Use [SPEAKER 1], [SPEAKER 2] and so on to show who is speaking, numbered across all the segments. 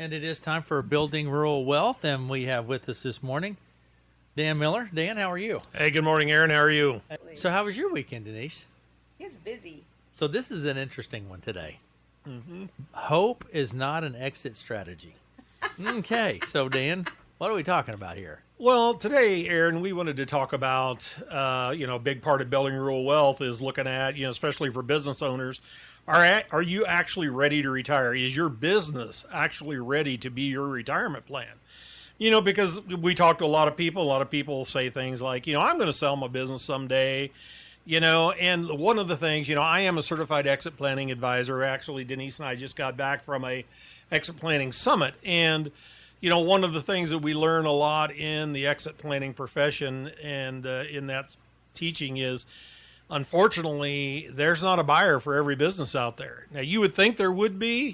[SPEAKER 1] And it is time for Building Rural Wealth, and we have with us this morning Dan Miller. Dan, how are you?
[SPEAKER 2] Hey, good morning, Aaron. How are you?
[SPEAKER 1] So how was your weekend, Denise?
[SPEAKER 3] It's busy.
[SPEAKER 1] So this is an interesting one today.
[SPEAKER 2] Mm-hmm.
[SPEAKER 1] Hope is not an exit strategy. Okay, so Dan, what are we talking about here?
[SPEAKER 2] Well, today, Aaron, we wanted to talk about, a big part of building rural wealth is looking at, especially for business owners, are you actually ready to retire? Is your business actually ready to be your retirement plan? Because we talk to a lot of people say things like, I'm going to sell my business someday, and one of the things, I am a certified exit planning advisor. Actually, Denise and I just got back from a exit planning summit. And, one of the things that we learn a lot in the exit planning profession and in that teaching is, unfortunately, there's not a buyer for every business out there. Now, you would think there would be,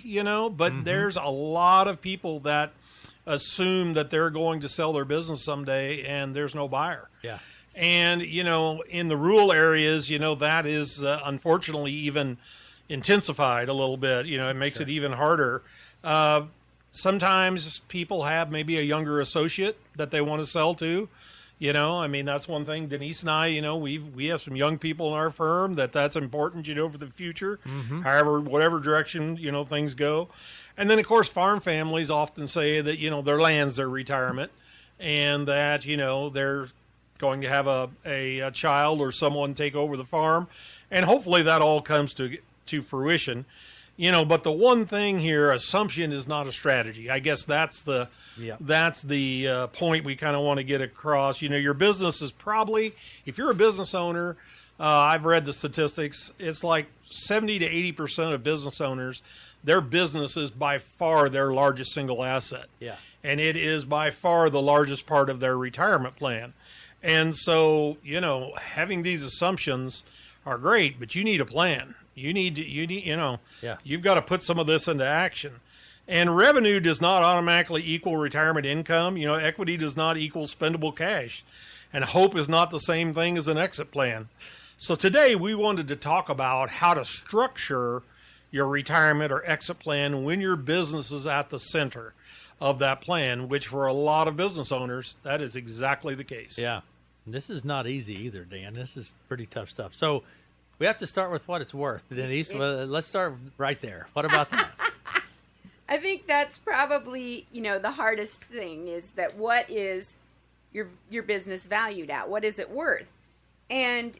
[SPEAKER 2] but there's a lot of people that assume that they're going to sell their business someday and there's no buyer.
[SPEAKER 1] Yeah.
[SPEAKER 2] And, in the rural areas, that is unfortunately even intensified a little bit. It makes it even harder. Sometimes people have maybe a younger associate that they want to sell to. That's one thing. Denise and I, we have some young people in our firm that's important, for the future. However, whatever direction, things go. And then, of course, farm families often say that, their land's their retirement and that, they're going to have a child or someone take over the farm. And hopefully that all comes to fruition. But the one thing here, assumption is not a strategy. I guess that's the point we kind of want to get across. Your business is probably, if you're a business owner, I've read the statistics, it's like 70 to 80% of business owners, their business is by far their largest single asset.
[SPEAKER 1] Yeah.
[SPEAKER 2] And it is by far the largest part of their retirement plan. And so, having these assumptions are great, but you need a plan. You've got to put some of this into action. And revenue does not automatically equal retirement income. Equity does not equal spendable cash. And hope is not the same thing as an exit plan. So today we wanted to talk about how to structure your retirement or exit plan when your business is at the center of that plan, which for a lot of business owners, that is exactly the case.
[SPEAKER 1] Yeah. And this is not easy either, Dan. This is pretty tough stuff. So we have to start with what it's worth. Denise, let's start right there. What about that?
[SPEAKER 3] I think that's probably, the hardest thing is that what is your business valued at? What is it worth? And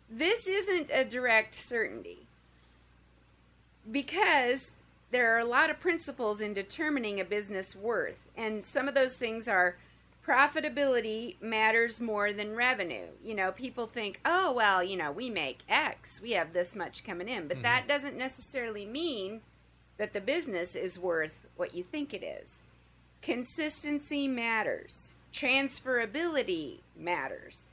[SPEAKER 3] this isn't a direct certainty because there are a lot of principles in determining a business worth. And some of those things are profitability matters more than revenue. People think, oh, well, we make X, we have this much coming in. But that doesn't necessarily mean that the business is worth what you think it is. Consistency matters. Transferability matters.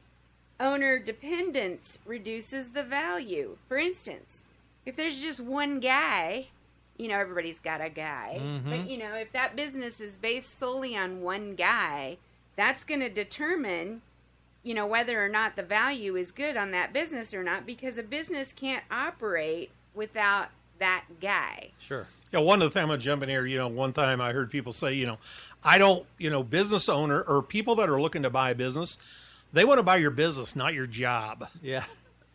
[SPEAKER 3] Owner dependence reduces the value. For instance, if there's just one guy, everybody's got a guy. But, if that business is based solely on one guy, that's going to determine, whether or not the value is good on that business or not, because a business can't operate without that guy.
[SPEAKER 1] Sure.
[SPEAKER 2] Yeah, one of the things, I'm going to jump in here, one time I heard people say, I don't, business owner or people that are looking to buy a business, they want to buy your business, not your job.
[SPEAKER 1] Yeah.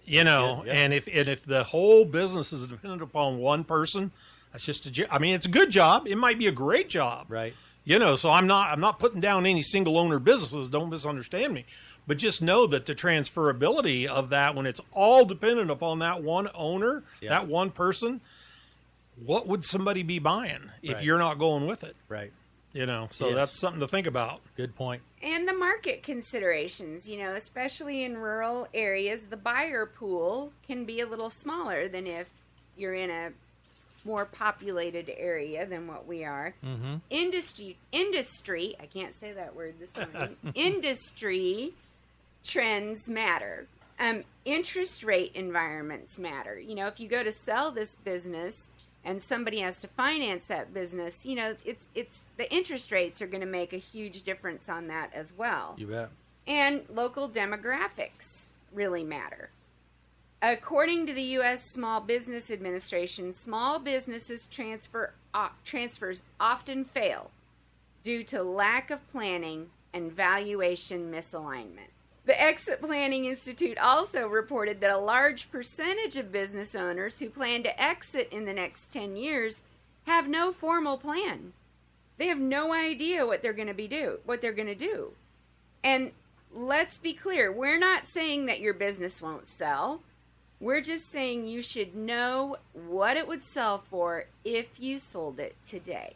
[SPEAKER 2] And if the whole business is dependent upon one person, that's just it's a good job. It might be a great job.
[SPEAKER 1] Right.
[SPEAKER 2] So I'm not putting down any single owner businesses. Don't misunderstand me, but just know that the transferability of that, when it's all dependent upon that one owner, that one person, what would somebody be buying if you're not going with it?
[SPEAKER 1] Right.
[SPEAKER 2] So that's something to think about.
[SPEAKER 1] Good point.
[SPEAKER 3] And the market considerations, especially in rural areas, the buyer pool can be a little smaller than if you're in a more populated area than what we are. Industry, I can't say that word this morning. Industry trends matter. Interest rate environments matter. If you go to sell this business and somebody has to finance that business, it's the interest rates are going to make a huge difference on that as well.
[SPEAKER 1] You bet.
[SPEAKER 3] And local demographics really matter. According to the U.S. Small Business Administration, small businesses transfers often fail due to lack of planning and valuation misalignment. The Exit Planning Institute also reported that a large percentage of business owners who plan to exit in the next 10 years have no formal plan. They have no idea what they're going to do. And let's be clear, we're not saying that your business won't sell. We're just saying you should know what it would sell for if you sold it today.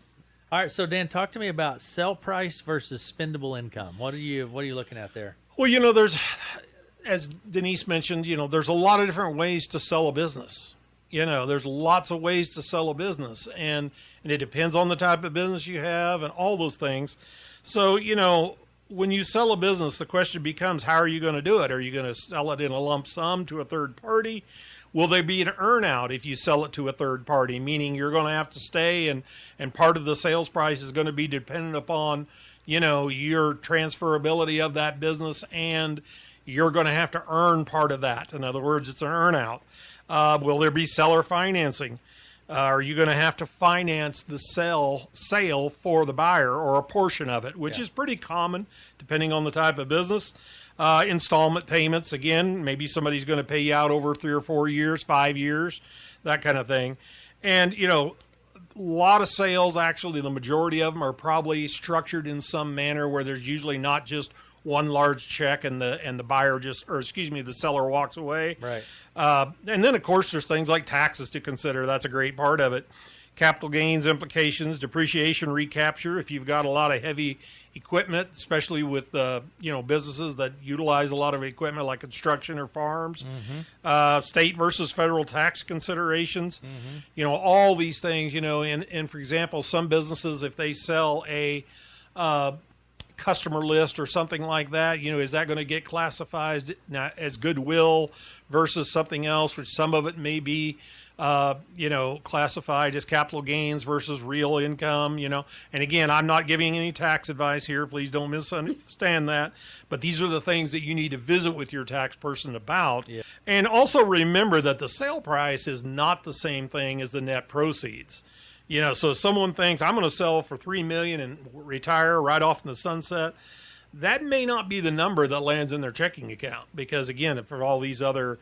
[SPEAKER 1] All right, so Dan, talk to me about sell price versus spendable income. What are you looking at there?
[SPEAKER 2] Well, there's, as Denise mentioned, there's a lot of different ways to sell a business. There's lots of ways to sell a business, and it depends on the type of business you have and all those things. So, when you sell a business, the question becomes, how are you going to do it? Are you going to sell it in a lump sum to a third party? Will there be an earn-out if you sell it to a third party, meaning you're going to have to stay and part of the sales price is going to be dependent upon, your transferability of that business, and you're going to have to earn part of that. In other words, it's an earn-out. Will there be seller financing? Are you going to have to finance the sale for the buyer or a portion of it, which is pretty common depending on the type of business? Installment payments, again, maybe somebody's going to pay you out over 3 or 4 years, 5 years, that kind of thing. And, a lot of sales, actually, the majority of them are probably structured in some manner where there's usually not just one large check and the buyer the seller walks away.
[SPEAKER 1] Right.
[SPEAKER 2] And then, of course, there's things like taxes to consider. That's a great part of it. Capital gains implications, depreciation recapture. If you've got a lot of heavy equipment, especially with businesses that utilize a lot of equipment like construction or farms, state versus federal tax considerations, all these things, and for example, some businesses, if they sell a customer list or something like that, is that going to get classified as goodwill versus something else, which some of it may be classified as capital gains versus real income, and again, I'm not giving any tax advice here. Please don't misunderstand that. But these are the things that you need to visit with your tax person about. Yeah. And also remember that the sale price is not the same thing as the net proceeds. So someone thinks I'm going to sell for $3 million and retire right off in the sunset. That may not be the number that lands in their checking account, because again, for all these other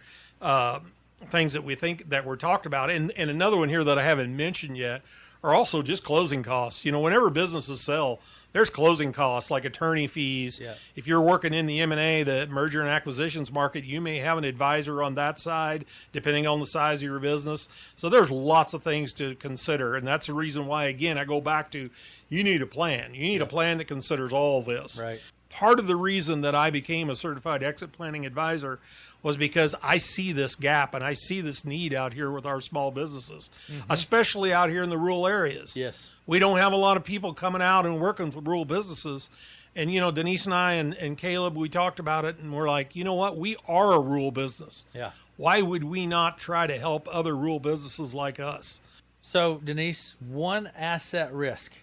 [SPEAKER 2] things that we think that were talked about, and another one here that I haven't mentioned yet are also just closing costs. Whenever businesses sell, there's closing costs like attorney fees. Yeah. If you're working in the M&A, the merger and acquisitions market, you may have an advisor on that side, depending on the size of your business. So there's lots of things to consider, and that's the reason why, again, I go back to you need a plan. You need a plan that considers all this. Right. Part of the reason that I became a certified exit planning advisor was because I see this gap and I see this need out here with our small businesses, especially out here in the rural areas. Yes. We don't have a lot of people coming out and working with rural businesses. And, Denise and I and Caleb, we talked about it, and we're like, you know what? We are a rural business. Yeah. Why would we not try to help other rural businesses like us?
[SPEAKER 1] So, Denise, one asset risk.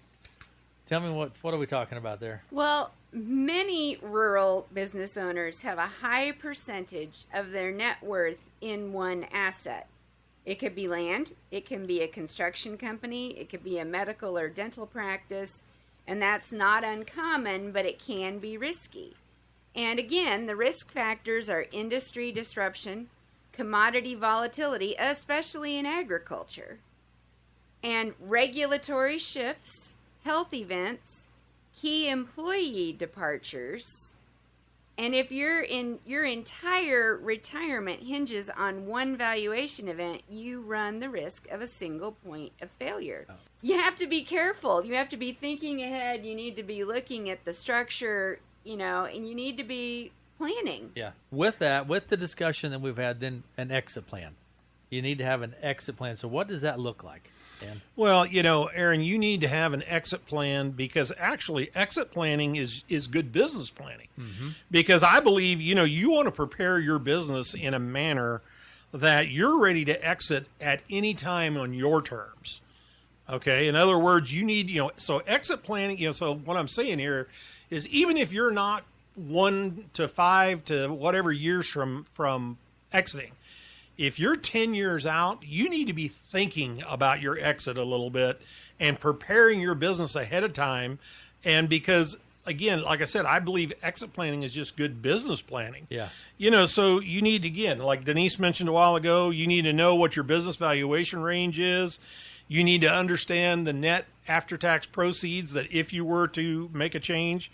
[SPEAKER 1] Tell me what are we talking about there?
[SPEAKER 3] Well, many rural business owners have a high percentage of their net worth in one asset. It could be land, it can be a construction company, it could be a medical or dental practice, and that's not uncommon, but it can be risky. And again, the risk factors are industry disruption, commodity volatility, especially in agriculture, and regulatory shifts, health events, key employee departures, and if your entire retirement hinges on one valuation event, you run the risk of a single point of failure. Oh. You have to be careful. You have to be thinking ahead. You need to be looking at the structure, and you need to be planning.
[SPEAKER 1] Yeah. With the discussion that we've had, then an exit plan. You need to have an exit plan. So what does that look like, Dan?
[SPEAKER 2] Well, Aaron, you need to have an exit plan, because actually exit planning is good business planning. Mm-hmm. Because I believe, you want to prepare your business in a manner that you're ready to exit at any time on your terms. Okay. In other words, you need, so exit planning, so what I'm saying here is, even if you're not 1 to 5 to whatever years from exiting, if you're 10 years out, you need to be thinking about your exit a little bit and preparing your business ahead of time. And because, again, like I said, I believe exit planning is just good business planning.
[SPEAKER 1] Yeah.
[SPEAKER 2] So you need, again, like Denise mentioned a while ago, you need to know what your business valuation range is. You need to understand the net after-tax proceeds that if you were to make a change.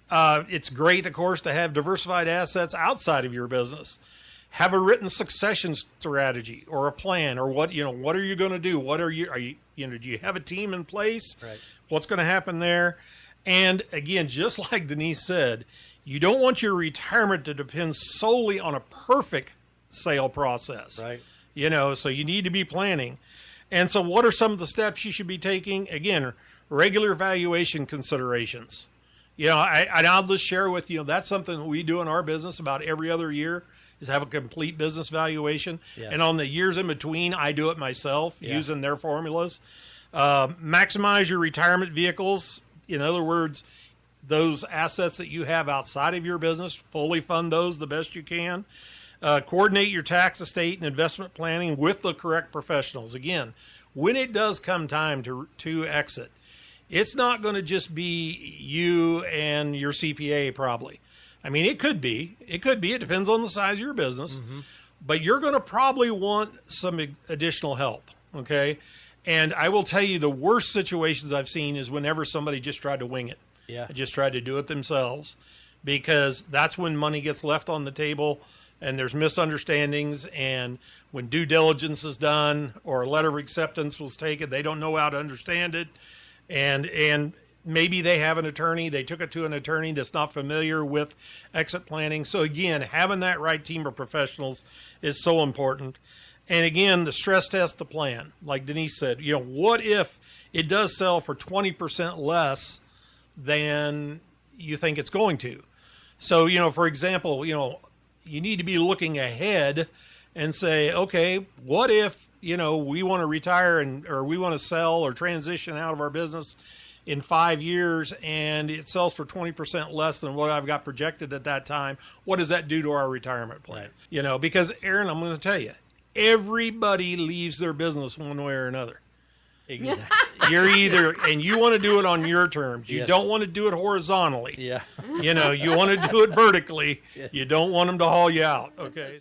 [SPEAKER 2] It's great, of course, to have diversified assets outside of your business. Have a written succession strategy or a plan, or what are you going to do? Do you have a team in place?
[SPEAKER 1] Right.
[SPEAKER 2] What's going to happen there? And again, just like Denise said, you don't want your retirement to depend solely on a perfect sale process.
[SPEAKER 1] Right.
[SPEAKER 2] So you need to be planning. And so what are some of the steps you should be taking? Again, regular valuation considerations. I'll just share with you, that's something that we do in our business about every other year, is have a complete business valuation.
[SPEAKER 1] Yeah.
[SPEAKER 2] And on the years in between, I do it myself using their formulas. Maximize your retirement vehicles. In other words, those assets that you have outside of your business, fully fund those the best you can. Coordinate your tax, estate, and investment planning with the correct professionals. Again, when it does come time to exit, it's not going to just be you and your CPA probably. I mean, it could be. It depends on the size of your business. Mm-hmm. But you're going to probably want some additional help, okay? And I will tell you, the worst situations I've seen is whenever somebody just tried to wing it.
[SPEAKER 1] Yeah.
[SPEAKER 2] Just tried to do it themselves, because that's when money gets left on the table and there's misunderstandings. And when due diligence is done or a letter of acceptance was taken, they don't know how to understand it. And maybe they have an attorney. They took it to an attorney that's not familiar with exit planning. So again, having that right team of professionals is so important. And again, the stress test the plan. Like Denise said, what if it does sell for 20% less than you think it's going to? So, for example, you need to be looking ahead and say, okay, what if, we want to retire or we want to sell or transition out of our business in 5 years and it sells for 20% less than what I've got projected at that time. What does that do to our retirement plan?
[SPEAKER 1] Right.
[SPEAKER 2] Because Aaron, I'm going to tell you, everybody leaves their business one way or another.
[SPEAKER 1] Exactly.
[SPEAKER 2] You're either, and you want to do it on your terms. You
[SPEAKER 1] Yes.
[SPEAKER 2] don't want to do it horizontally.
[SPEAKER 1] Yeah.
[SPEAKER 2] You want to do it vertically.
[SPEAKER 1] Yes.
[SPEAKER 2] You don't want them to haul you out. Okay.